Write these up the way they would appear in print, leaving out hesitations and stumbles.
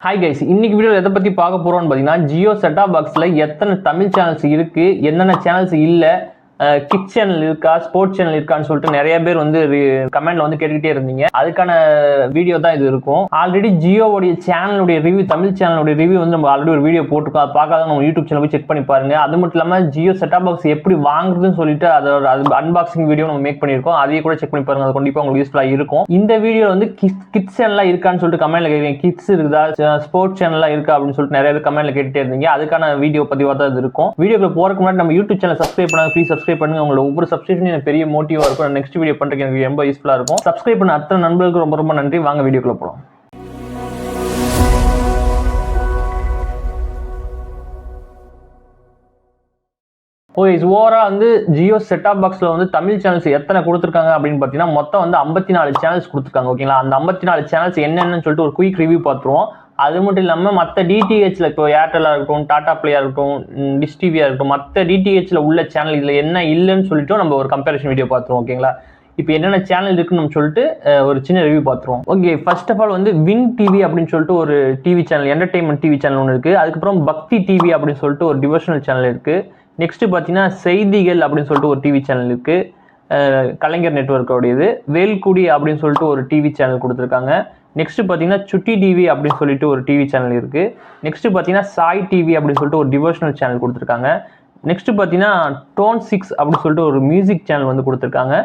Hi guys, இன்னைக்கு video எதை பற்றி பார்க்க போகிறோம்னு பார்த்தீங்கன்னா, ஜியோ செட்டாப் பாக்ஸில் எத்தனை தமிழ் சேனல்ஸ் இருக்குது, என்னென்ன சேனல்ஸ் இல்லை, கிட்ஸ் சேனல் இருக்கா, ஸ்போர்ட்ஸ் சேனல் இருக்கான்னு சொல்லிட்டு நிறைய பேர் வந்து கமெண்ட்ல வந்து கேட்டுக்கிட்டே இருந்தீங்க. அதுக்கான வீடியோ தான் இது இருக்கும். ஆல்ரெடி ஜியோவுடைய சேனலுடைய ரிவ்யூ, தமிழ் சேனலுடைய ரிவ்யூ வந்து நம்ம ஆல்ரெடி ஒரு வீடியோ போட்டுருக்கோம். அது பார்க்காத நம்ம யூடியூப் சேனல் போய் செக் பண்ணி பாருங்க. அது மட்டும் இல்லாமல் ஜியோ செட்டாப் பாக்ஸ் எப்படி வாங்குறதுன்னு சொல்லிட்டு அதோட அன்பாக்சிங் வீடியோ நம்ம மேக் பண்ணியிருக்கோம். அதையும் கூட செக் பண்ணி பாருங்க. அது கண்டிப்பாக உங்களுக்கு யூஸ்ஃபுல்லாக இருக்கும். இந்த வீடியோ வந்து கிட்ஸ் சேனல்லாம் இருக்கான்னு சொல்லிட்டு கமெண்ட்ல கேட்குறீங்க. கிட்ஸ் இருக்குதா, ஸ்போர்ட்ஸ் சேனல்லாம் இருக்கா அப்படின்னு சொல்லிட்டு நிறைய பேர் கமெண்ட்ல கேட்டுட்டே இருந்தீங்க. அதுக்கான வீடியோ பதிவாக தான் இது இருக்கும். வீடியோக்கு போறதுக்கு முன்னாடி நம்ம யூடியூப் சேனல் சப்ஸ்கிரைப் பண்ணாங்க, ப்ளீஸ் சப்ஸ்கிரைப் பண்ணுங்க. உங்களோட ஒவ்வொரு சப்ஸ்கிரிப்ஷனும் எனக்கு பெரிய மோட்டிவா இருக்கும். நெக்ஸ்ட் வீடியோ பண்றதுக்கு எனக்கு ரொம்ப யூஸ்ஃபுல்லா இருக்கும். சப்ஸ்கிரைப் பண்ண அத்தனை நண்பர்களுக்கு ரொம்ப ரொம்ப நன்றி. வாங்க வீடியோக்குள்ள போலாம். ஓவரா வந்து ஜியோ செட்டாப் பாக்ஸ்ல வந்து தமிழ் சேனல்ஸ் எத்தனை கொடுத்துருக்காங்க அப்படின்னு பார்த்தீங்கன்னா, மொத்தம் வந்து 54 சேனல்ஸ் கொடுத்துருக்காங்க. ஓகேங்களா, அந்த 54 சேனல்ஸ் என்னென்னு சொல்லிட்டு ஒரு குயிக் ரிவ்யூ பார்த்துருவோம். அது மட்டும் இல்லாமல் மற்ற டிடிஹெச்ல இப்போ ஏர்டெல்லாக இருக்கட்டும், டாடா பிளேயாக இருக்கட்டும், டிஷ் டிவியாக இருக்கட்டும், மற்ற டிடிஹெச்ல உள்ள சேனல் இதில் என்ன இல்லைன்னு சொல்லிட்டு நம்ம ஒரு கம்பேரிஷன் வீடியோ பார்த்துருவோம். ஓகேங்களா, இப்போ என்னென்ன சேனல் இருக்குன்னு நம்ம சொல்லிட்டு ஒரு சின்ன ரிவ்யூ பார்த்துருவோம். ஓகே, ஃபர்ஸ்ட் ஆஃப் ஆல் வந்து வின் டிவி அப்படின்னு சொல்லிட்டு ஒரு TV channel, entertainment TV channel ஒன்று இருக்குது. அதுக்கப்புறம் பக்தி டிவி அப்படின்னு சொல்லிட்டு ஒரு டிவோஷனல் சேனல் இருக்குது. நெக்ஸ்ட் பார்த்தீங்கன்னா செய்திகள் அப்படின்னு சொல்லிட்டு ஒரு டிவி சேனல் இருக்குது, கலைஞர் நெட்வொர்க்கோடையது. வேல்குடி அப்படின்னு சொல்லிட்டு ஒரு டிவி சேனல் கொடுத்துருக்காங்க. நெக்ஸ்ட் பார்த்தீங்கன்னா சுட்டி டிவி அப்படின்னு சொல்லிட்டு ஒரு டிவி சேனல் இருக்குது. நெக்ஸ்ட் பார்த்தீங்கன்னா சாய் டிவி அப்படின்னு சொல்லிட்டு ஒரு டிவோஷனல் சேனல் கொடுத்துருக்காங்க. நெக்ஸ்ட் பார்த்தீங்கன்னா டோன் 6 அப்படின்னு சொல்லிட்டு ஒரு மியூசிக் சேனல் வந்து கொடுத்துருக்காங்க.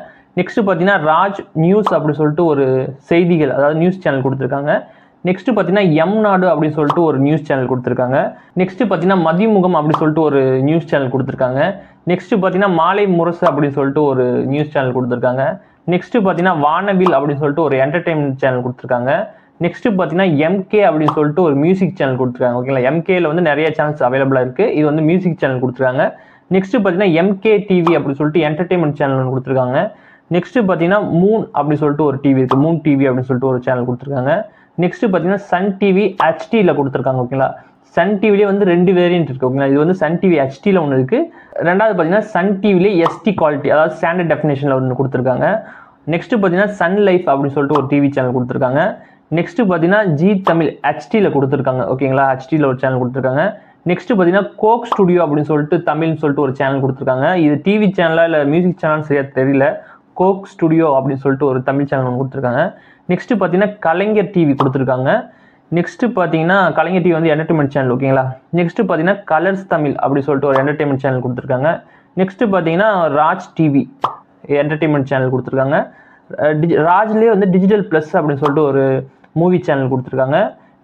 நெக்ஸ்ட் பார்த்தீங்கன்னா ராஜ் நியூஸ் அப்படின்னு சொல்லிட்டு ஒரு செய்திகள், அதாவது நியூஸ் சேனல் கொடுத்துருக்காங்க. நெக்ஸ்ட் பார்த்தீங்கன்னா எம் நாடு அப்படின்னு சொல்லிட்டு ஒரு நியூஸ் சேனல் கொடுத்துருக்காங்க. நெக்ஸ்ட் பார்த்தீங்கன்னா மதிமுகம் அப்படின்னு சொல்லிட்டு ஒரு நியூஸ் சேனல் கொடுத்துருக்காங்க. நெக்ஸ்ட் பார்த்தீங்கன்னா மாலை முரசு அப்படின்னு சொல்லிட்டு ஒரு நியூஸ் சேனல் கொடுத்துருக்காங்க. நெக்ஸ்ட் பார்த்தீங்கன்னா வானவில் அப்படின்னு சொல்லிட்டு ஒரு என்டர்டைன்மெண்ட் சேனல் கொடுத்துருக்காங்க. நெக்ஸ்ட் பார்த்தீங்கன்னா எம்கே அப்படின்னு சொல்லிட்டு ஒரு மியூசிக் சேனல் கொடுத்துருக்காங்க. ஓகேங்களா, எம்கேல வந்து நிறைய சேனல்ஸ் அவைலபிளாக இருக்குது. இது வந்து மியூசிக் சேனல் கொடுத்துருக்காங்க. நெக்ஸ்ட் பார்த்தீங்கன்னா எம்கே டிவி அப்படின்னு சொல்லிட்டு என்டர்டைன்மெண்ட் சேனல் ஒன்று கொடுத்துருக்காங்க. நெக்ஸ்ட் பார்த்தீங்கன்னா மூன் அப்படின்னு சொல்லிட்டு ஒரு டிவி இருக்குது, மூன் டிவி அப்படின்னு சொல்லிட்டு ஒரு சேனல் கொடுத்துருக்காங்க. நெக்ஸ்ட் பார்த்தீங்கன்னா சன் டிவி ஹெச்டியில் கொடுத்துருக்காங்க. ஓகேங்களா, சன் டிவிலே வந்து 2 வேரியன்ட் இருக்குது. ஓகேங்களா, இது வந்து சன் டிவி ஹெச்டியில் ஒன்று இருக்குது. ரெண்டாவது பார்த்தீங்கன்னா சன் டிவிலே எஸ்டி குவாலிட்டி, அதாவது ஸ்டாண்டர்ட் டெஃபினேஷனில் ஒன்று கொடுத்துருக்காங்க. நெக்ஸ்ட் பார்த்தீங்கன்னா சன் லைஃப் அப்படின்னு சொல்லிட்டு ஒரு டிவி சேனல் கொடுத்துருக்காங்க. நெக்ஸ்ட் பார்த்தீங்கன்னா ஜி தமிழ் ஹெச்டியில் கொடுத்துருக்காங்க. ஓகேங்களா, ஹெச்டியில் ஒரு சேனல் கொடுத்துருக்காங்க. நெக்ஸ்ட் பார்த்தீங்கன்னா கோக் ஸ்டுடியோ அப்படின்னு சொல்லிட்டு தமிழ்னு சொல்லிட்டு ஒரு சேனல் கொடுத்துருக்காங்க. இது டிவி சேனலா இல்லை மியூசிக் சேனல் சரியா தெரியல. கோக் ஸ்டுடியோ அப்படின்னு சொல்லிட்டு ஒரு தமிழ் சேனல் ஒன்று கொடுத்துருக்காங்க. நெக்ஸ்ட் பார்த்தீங்கன்னா கலைஞர் டிவி கொடுத்துருக்காங்க. நெக்ஸ்ட் பார்த்தீங்கன்னா கலைஞர் டிவி வந்து என்டர்டைன்மெண்ட் சேனல். ஓகேங்களா, நெக்ஸ்ட் பார்த்தீங்கன்னா கலர்ஸ் தமிழ் அப்படி சொல்லிட்டு ஒரு என்டர்டைன்மெண்ட் சேனல் கொடுத்துருக்காங்க. நெக்ஸ்ட் பார்த்தீங்கன்னா ராஜ் டிவி என்டர்டைன்மெண்ட் சேனல் கொடுத்துருக்காங்க. ராஜ்லேயே வந்து டிஜிட்டல் ப்ளஸ் அப்படின்னு சொல்லிட்டு ஒரு மூவி சேனல் கொடுத்துருக்காங்க.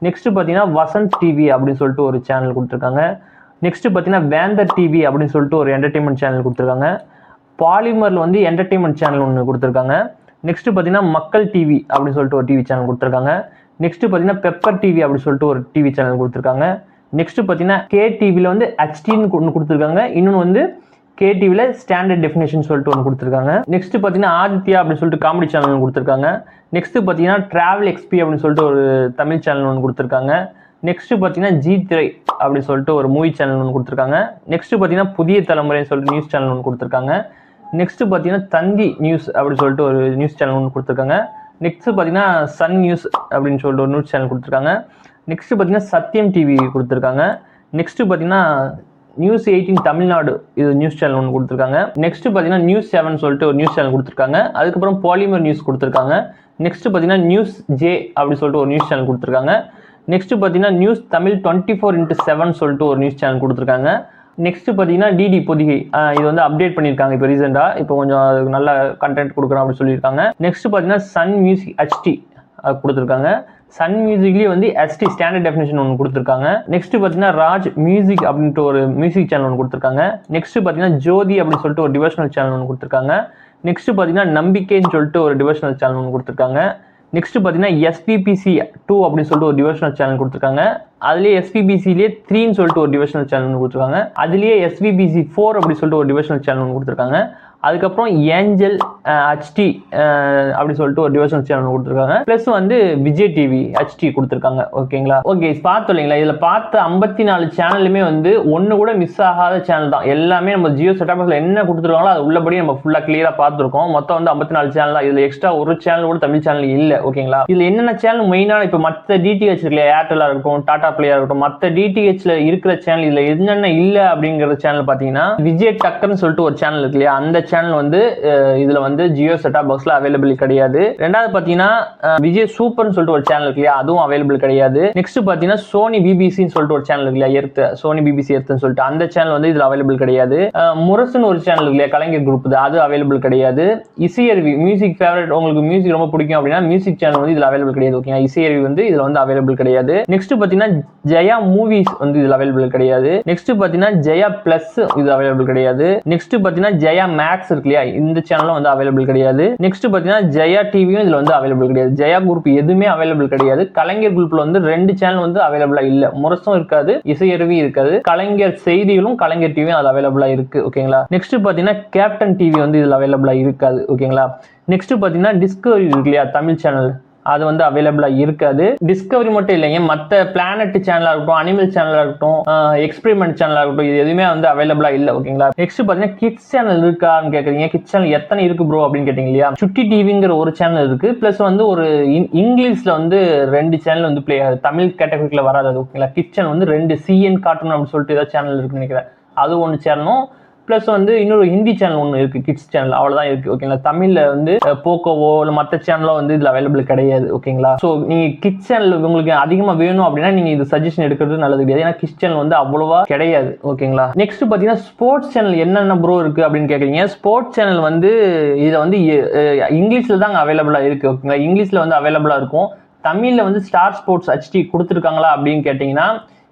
நெக்ஸ்ட் பார்த்தீங்கன்னா வசந்த் டிவி அப்படின்னு சொல்லிட்டு ஒரு சேனல் கொடுத்துருக்காங்க. நெக்ஸ்ட் பார்த்தீங்கன்னா வேந்தர் டிவி அப்படின்னு சொல்லிட்டு ஒரு என்டர்டைன்மெண்ட் சேனல் கொடுத்துருக்காங்க. பாலிமரில் வந்து என்டர்டைன்மெண்ட் சேனல் ஒன்று கொடுத்துருக்காங்க. நெக்ஸ்ட் பார்த்தீங்கன்னா மக்கள் டிவி அப்படின்னு சொல்லிட்டு ஒரு டிவி சேனல் கொடுத்துருக்காங்க. நெக்ஸ்ட் பார்த்தீங்கன்னா பெப்பர் டிவி அப்படின்னு சொல்லிட்டு ஒரு டிவி சேனல் கொடுத்துருக்காங்க. நெக்ஸ்ட் பார்த்தீங்கன்னா கே டிவியில் வந்து ஹெச்டின்னு ஒன்று கொடுத்துருக்காங்க. இன்னொன்று வந்து கே டிவியில் ஸ்டாண்டர்ட் டெஃபினேஷன் சொல்லிட்டு ஒன்று கொடுத்துருக்காங்க. நெக்ஸ்ட் பார்த்தீங்கன்னா ஆதித்யா அப்படின்னு சொல்லிட்டு காமெடி சேனல் ஒன்று கொடுத்துருக்காங்க. நெக்ஸ்ட் பார்த்தீங்கன்னா டிராவல் எக்ஸ்பி அப்படின்னு சொல்லிட்டு ஒரு தமிழ் சேனல் ஒன்று கொடுத்துருக்காங்க. நெக்ஸ்ட் பார்த்தீங்கன்னா ஜி திரை அப்படின்னு சொல்லிட்டு ஒரு மூவி சேனல் ஒன்று கொடுத்துருக்காங்க. நெக்ஸ்ட் பார்த்தீங்கன்னா புதிய தலைமுறைன்னு சொல்லிட்டு நியூஸ் சேனல் ஒன்று கொடுத்துருக்காங்க. நெக்ஸ்ட் பார்த்தீங்கன்னா தந்தி நியூஸ் அப்படின்னு சொல்லிட்டு ஒரு நியூஸ் சேனல் ஒன்று கொடுத்துருக்காங்க. நெக்ஸ்ட் பார்த்தீங்கன்னா சன் நியூஸ் அப்படின்னு சொல்லிட்டு ஒரு நியூஸ் சேனல் கொடுத்துருக்காங்க. நெக்ஸ்ட் பார்த்தீங்கன்னா சத்யம் டிவி கொடுத்துருக்காங்க. நெக்ஸ்ட் பார்த்தீங்கன்னா நியூஸ் 18 தமிழ்நாடு இது நியூஸ் சேனல் ஒன்று கொடுத்துருக்காங்க. நெக்ஸ்ட் பார்த்தீங்கன்னா நியூஸ் 7 சொல்லிட்டு ஒரு நியூஸ் சேனல் கொடுத்துருக்காங்க. அதுக்கப்புறம் பாலிமர் நியூஸ் கொடுத்துருக்காங்க. நெக்ஸ்ட் பார்த்தீங்கன்னா நியூஸ் ஜே அப்படின்னு சொல்லிட்டு ஒரு நியூஸ் சேனல் கொடுத்துருக்காங்க. நெக்ஸ்ட் பார்த்தீங்கன்னா நியூஸ் தமிழ் 24x7 சொல்லிட்டு ஒரு நியூஸ் சேனல் கொடுத்துருக்காங்க. நெக்ஸ்ட் பார்த்தீங்கன்னா டிடி பொதிகை, இது வந்து அப்டேட் பண்ணியிருக்காங்க இப்போ ரீசெண்டாக. இப்போ கொஞ்சம் நல்ல கண்டென்ட் கொடுக்குறோம் அப்படின்னு சொல்லியிருக்காங்க. நெக்ஸ்ட் பார்த்தீங்கன்னா சன் மியூசிக் ஹெச்டி கொடுத்துருக்காங்க. சன் மியூசிக்லேயே வந்து ஹெச்டி ஸ்டாண்டர்ட் டெஃபினேஷன் ஒன்று கொடுத்துருக்காங்க. நெக்ஸ்ட் பார்த்தீங்கன்னா ராஜ் மியூசிக் அப்படின்ட்டு ஒரு மியூசிக் சேனல் ஒன்று கொடுத்துருக்காங்க. நெக்ஸ்ட் பார்த்தீங்கன்னா ஜோதி அப்படின்னு சொல்லிட்டு ஒரு டிவோஷனல் சேனல் ஒன்று கொடுத்துருக்காங்க. நெக்ஸ்ட் பார்த்தீங்கன்னா நம்பிக்கைன்னு சொல்லிட்டு ஒரு டிவோஷனல் சேனல் ஒன்று கொடுத்துருக்காங்க. நெக்ஸ்ட் பார்த்தீங்கன்னா எஸ்பிபிசி 2 அப்படின்னு சொல்லிட்டு ஒரு டிவோஷனல் சேனல் கொடுத்துருக்காங்க. அதுலேயே எஸ்பிபிசிலேயே 3ன்னு சொல்லிட்டு ஒரு டிவோஷனல் சேனல் ஒன்று கொடுத்துருக்காங்க. அதுலேயே எஸ்பிபிசி 4 அப்படின்னு சொல்லிட்டு ஒரு டிவோஷனல் சேனல் ஒன்று கொடுத்துருக்காங்க. அதுக்கப்புறம் ஏஞ்சல் ஹெச்டி அப்படி சொல்லிட்டு ஒரு டிவோஷனல் சேனல் கொடுத்துருக்காங்க. பிளஸ் வந்து விஜய் டிவி ஹெச்டி கொடுத்துருக்காங்க. ஓகேங்களா? ஓகே, பார்த்தோம் இல்லைங்களா? இதுல பார்த்த 54 சேனலுமே வந்து ஒன்னு கூட மிஸ் ஆகாத சேனல் தான். எல்லாமே நம்ம ஜியோ செட்டாப் பாக்ஸ்ல என்ன கொடுத்துருக்காங்களோ அது உள்ளபடி நம்ம ஃபுல்லா கிளியரா பார்த்துருக்கோம். மொத்தம் வந்து 54 சேனல் தான். இதுல எக்ஸ்ட்ரா ஒரு சேனல் கூட தமிழ் சேனல் இல்ல. ஓகேங்களா? இதுல என்னென்ன சேனல் மெயினான இப்ப மற்ற டிடிஹெச் இருக்கு, ஏர்டெல்லா இருக்கட்டும், டாடா பிளேயா இருக்கட்டும், மற்ற டிடிஹெச்ல இருக்கிற சேனல் இதுல என்னென்ன இல்ல அப்படிங்கிற சேனல் பாத்தீங்கன்னா விஜய் டக்கர்னு சொல்லிட்டு ஒரு சேனல் இருக்கு இல்லையா, அந்த சேனல் வந்து இதுல வந்து ஜியோ செட்டாப் பாக்ஸ்ல அவைலபிள் கிடையாது. ரெண்டாவது பாத்தீங்கன்னா விஜய் சூப்பர்னு சொல்லிட்டு ஒரு சேனல் இருக்கு இல்லையா, அதுவும் அவைலபிள் கிடையாது. நெக்ஸ்ட் பாத்தீங்கன்னா சோனி பிபிசின்னு சொல்லிட்டு ஒரு சேனல் இருக்கு இல்லையா, எர்த், சோனி பிபிசி எர்த்னு சொல்லிட்டு அந்த சேனல் வந்து இதுல அவைலபிள் கிடையாது. முரசுன்னு ஒரு சேனல் இருக்கு இல்லையா, கலைஞர் குரூப், அது அவைலபிள் கிடையாது. இசையருவி மியூசிக் ஃபேவரட், உங்களுக்கு மியூசிக் ரொம்ப பிடிக்கும் அப்படின்னா மியூசிக் சேனல் வந்து இதுல அவைலபிள் கிடையாது. ஓகேங்களா? இசையருவி வந்து இதுல வந்து அவைலபிள் கிடையாது. நெக்ஸ்ட் பாத்தீங்கன்னா ஜெயா மூவிஸ் வந்து இதுல அவைலபிள் கிடையாது. நெக்ஸ்ட் பாத்தீங்கன்னா ஜெயா பிளஸ் இது அவைலபிள் கிடையாது. நெக்ஸ்ட் பாத்தீங்கன்னா ஜெயா மேக்ஸ் இருக்கு இல்லையா, இந்த சேனலும் வந்து அவைலபிள் கிடையாது. நெக்ஸ்ட் பாத்தீங்கன்னா ஜெயா டிவியும் இதுல வந்து அவைலபிள் கிடையாது. ஜெயா குரூப் எதுவுமே அவைலபிள் கிடையாது. கலைஞர் குரூப்ல வந்து 2 சேனல் வந்து அவைலபிளா இல்ல. முரசும் இருக்காது, இசையருவி இருக்காது. கலைஞர் செய்திகளும் கலைஞர் டிவியும் அதுல அவைலபிளா இருக்கு. ஓகேங்களா? நெக்ஸ்ட் பாத்தீங்கன்னா கேப்டன் டிவி வந்து இதுல அவைலபிளா இருக்காது. ஓகேங்களா? நெக்ஸ்ட் பாத்தீங்கன்னா டிஸ்கவரி இருக்கு இல்லையா, தமிழ் சேனல், அது வந்து அவைலபிளா இருக்காது. டிஸ்கவரி மட்டும் இல்லைங்க, மற்ற பிளானட் சேனலா இருக்கட்டும், அனிமல் சேனலா இருக்கட்டும், எக்ஸ்பெரிமெண்ட் சேனலா இருக்கட்டும், இது எதுவுமே வந்து அவைலபிளா இல்ல. ஓகேங்களா? நெக்ஸ்ட் பாத்தீங்கன்னா கிட்ஸ் சேனல் இருக்கான்னு கேக்குறீங்க. கிட்ஸ் சேனல் எத்தனை இருக்கு ப்ரோ அப்படின்னு கேட்டீங்க இல்லையா, சுட்டி டிவிங்கிற ஒரு சேனல் இருக்கு. பிளஸ் வந்து ஒரு இங்கிலீஷ்ல வந்து 2 சேனல் வந்து பிளே ஆகுது, தமிழ் கேட்டகரிக்குள்ள வராது. ஓகேங்களா? கிட்ஸ் சேனல் வந்து 2 சிஎன் கார்ட்டூன் அப்படின்னு சொல்லிட்டு ஏதாவது சேனல் இருக்குன்னு நினைக்கிறேன், அது ஒன்று சேனலும். பிளஸ் வந்து இன்னொரு ஹிந்தி சேனல் ஒன்று இருக்கு, கிட்ஸ் சேனல், அவ்வளவுதான் இருக்கு. ஓகேங்களா? தமிழ்ல வந்து போக்கோவோ இல்ல மற்ற சேனலோ வந்து இதுல அவைலபிள் கிடையாது. ஓகேங்களா? சோ நீங்க கிட்ஸ் சேனல் உங்களுக்கு அதிகமா வேணும் அப்படின்னா நீங்க இது சஜஷன் எடுக்கிறது நல்லது கிடையாது. ஏன்னா கிட்ஸ் சேனல் வந்து அவ்வளவா கிடையாது. ஓகேங்களா? நெக்ஸ்ட் பாத்தீங்கன்னா ஸ்போர்ட்ஸ் சேனல் என்னென்ன ப்ரோ இருக்கு அப்படின்னு கேக்குறீங்க. ஸ்போர்ட்ஸ் சேனல் வந்து இதை வந்து இங்கிலீஷ்ல தான் அவைலபிளா இருக்கு. ஓகேங்களா? இங்கிலீஷ்ல வந்து அவைலபிளா இருக்கும். தமிழ்ல வந்து ஸ்டார் ஸ்போர்ட்ஸ் ஹெச்டி கொடுத்துருக்காங்களா அப்படின்னு கேட்டீங்கன்னா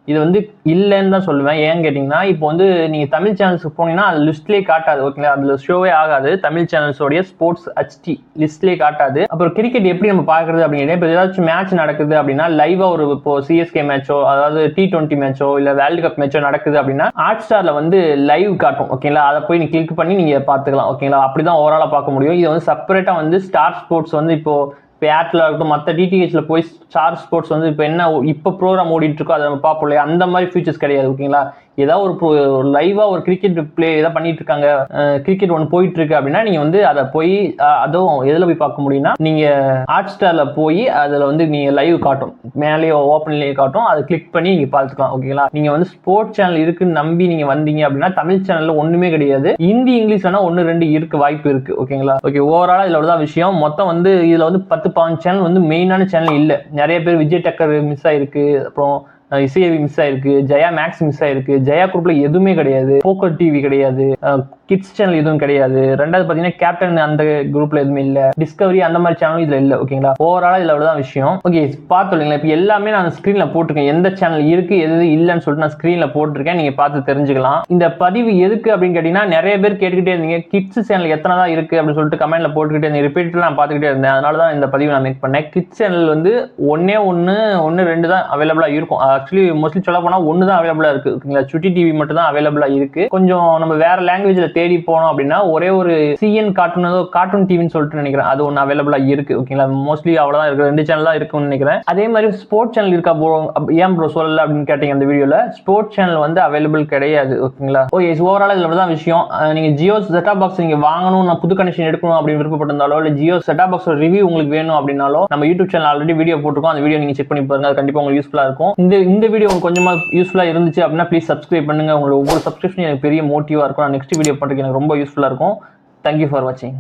இது வந்து இல்லைன்னு தான் சொல்லுவேன். ஏன்னு கேட்டீங்கன்னா இப்போ வந்து நீங்க தமிழ் சேனல்ஸ்க்கு போனீங்கன்னா அது லிஸ்ட்லேயே காட்டாது. ஓகேங்களா? அதுல ஷோவே ஆகாது. தமிழ் சேனல்ஸோடைய ஸ்போர்ட்ஸ் ஹெச்டி லிஸ்ட்லேயே காட்டாது. அப்புறம் கிரிக்கெட் எப்படி நம்ம பாக்குறது அப்படின்னா, இப்போ ஏதாச்சும் மேட்ச் நடக்குது அப்படின்னா லைவா ஒரு இப்போ சிஎஸ்கே மேட்சோ, அதாவது T20 மேட்சோ இல்ல வேர்ல்டு கப் மேட்சோ நடக்குது அப்படின்னா ஹாட் ஸ்டார்ல வந்து லைவ் காட்டும். ஓகேங்களா? அதை போய் நீங்க கிளிக் பண்ணி நீங்க பாத்துக்கலாம். ஓகேங்களா? அப்படிதான் ஓவராலா பார்க்க முடியும். இது வந்து செப்பரேட்டா வந்து ஸ்டார் ஸ்போர்ட்ஸ் வந்து இப்போ ஏர்டெல் ஆகட்டும், மற்ற டிடிஹெச்ல போய் ஸ்டார் ஸ்போர்ட்ஸ் வந்து இப்போ என்ன இப்போ ப்ரோக்ராம் ஓடிட்டு இருக்கோ அதை நம்ம பார்ப்போம் இல்லையா, அந்த மாதிரி ஃபீச்சர்ஸ் கிடையாது. ஓகேங்களா? ஏதாவது ஒரு லைவா ஒரு கிரிக்கெட் பிளே ஏதாவது பண்ணிட்டு இருக்காங்க, கிரிக்கெட் ஒன்று போயிட்டு இருக்கு அப்படின்னா நீங்க வந்து அதை போய் அதுவும் எதுல போய் பார்க்க முடியும்னா நீங்க ஹாட் ஸ்டார்ல போய் அதுல வந்து நீங்க லைவ் காட்டும், மேலேயே ஓப்பன்லேயே காட்டும், அதை கிளிக் பண்ணி நீங்க பார்த்துக்கலாம். ஓகேங்களா? நீங்க வந்து ஸ்போர்ட்ஸ் சேனல் இருக்குன்னு நம்பி நீங்க வந்தீங்க அப்படின்னா தமிழ் சேனல்ல ஒண்ணுமே கிடையாது. ஹிந்தி இங்கிலீஷ் வேணா 1-2 இருக்கு, வாய்ப்பு இருக்கு. ஓகேங்களா? ஓகே, ஓவராலா இதுல தான் விஷயம். மொத்தம் வந்து இதுல வந்து 10-15 சேனல் வந்து மெயினான சேனல் இல்ல. நிறைய பேர் விஜய் டக்கர் மிஸ் ஆயிருக்கு, அப்புறம் இசையவி மிஸ் ஆயிருக்கு, ஜெயா மேக்ஸ் மிஸ் ஆயிருக்கு, ஜெயா குரூப்ல எதுவுமே கிடையாது, போக்கோ டிவி கிடையாது, கிட்ஸ் சேனல் எதுவும் கிடையாது. ரெண்டாவது பாத்தீங்கன்னா கேப்டன் அந்த குரூப்ல எதுவுமே இல்ல, டிஸ்கவரி அந்த மாதிரி சேனலும் இதுல இல்ல. ஓகேங்களா? ஓவராலா இதுல அவ்வளவுதான் விஷயம். ஓகே, பார்த்தோம். இப்ப எல்லாமே நான் ஸ்கிரீன்ல போட்டிருக்கேன், எந்த சேனல் இருக்கு எது இல்லன்னு சொல்லிட்டு நான் ஸ்கிரீன்ல போட்டிருக்கேன், நீங்க பார்த்து தெரிஞ்சுக்கலாம். இந்த பதிவு எதுக்கு அப்படின்னு கேட்டீங்கன்னா நிறைய பேர் கேட்டுக்கிட்டே இருந்தீங்க கிட்ஸ் சேனல் எத்தனை தான் இருக்கு அப்படின்னு சொல்லிட்டு கமெண்ட்ல போட்டுக்கிட்டே இருந்தீங்க, ரிப்பீட்டட் நான் பார்த்துக்கிட்டே இருந்தேன். அதனாலதான் இந்த பதிவு நான் மேக் பண்ணேன். கிட்ஸ் சேனல் வந்து 1-2 தான் அவைலபிளா இருக்கும். ஆக்சுவலி மோஸ்ட்லி சொல்ல போனா 1 தான் அவைலபிளா இருக்கு. ஓகேங்களா? சுட்டி டிவி மட்டும் தான் அவைலபிளா இருக்கு. கொஞ்சம் நம்ம வேற லாங்குவேஜ்ல தேடி போனோம் அப்படின்னா ஒரே ஒரு சிஎன் கார்ட்டூன் டிவின்னு சொல்லிட்டு நினைக்கிறேன், அது ஒன்று அவைலபிளா இருக்கு. ஓகேங்களா? மோஸ்ட்லி அவ்வளவுதான் இருக்கு, 2 சேனல் தான் இருக்குன்னு நினைக்கிறேன். அதே மாதிரி ஸ்போர்ட்ஸ் சேனல் இருக்கா ப்ரோ, ஏன் ப்ரோ சொல்லல அப்படின்னு கேட்டீங்க அந்த வீடியோல. ஸ்போர்ட்ஸ் சேனல் வந்து அவைலபிள் கிடையாது. ஓகேங்களா? ஓகே, ஓவரால் இதுல தான் விஷயம். நீங்க ஜியோ செட்டாப் பாக்ஸ் நீங்க வாங்கணும், நான் புது கனெக்ஷன் எடுக்கணும் அப்படின்னு விருப்பப்பட்டிருந்தாலோ இல்ல ஜியோ செட்டாப் பாக்ஸ் ரிவ்யூ உங்களுக்கு வேணும் அப்படின்னாலோ நம்ம யூடியூப் சேனல் ஆல்ரெடி வீடியோ போட்டுருக்கோம், அந்த வீடியோ நீங்க செக் பண்ணி பாருங்க, அது கண்டிப்பா உங்களுக்கு யூஸ்ஃபுல்லா இருக்கும். இந்த வீடியோ உங்களுக்கு கொஞ்சமா யூஸ்ஃபுல்லா இருந்துச்சு அப்படின்னா ப்ளீஸ் சப்ஸ்கிரைப் பண்ணுங்க. உங்களுக்கு ஒவ்வொரு சப்ஸ்கிரிப்ஷன் எனக்கு பெரிய மோட்டிவா இருக்கும். நான் நெக்ஸ்ட் வீடியோ பண்றதுக்கு எனக்கு ரொம்ப யூஸ்ஃபுல்லா இருக்கும். Thank you for watching.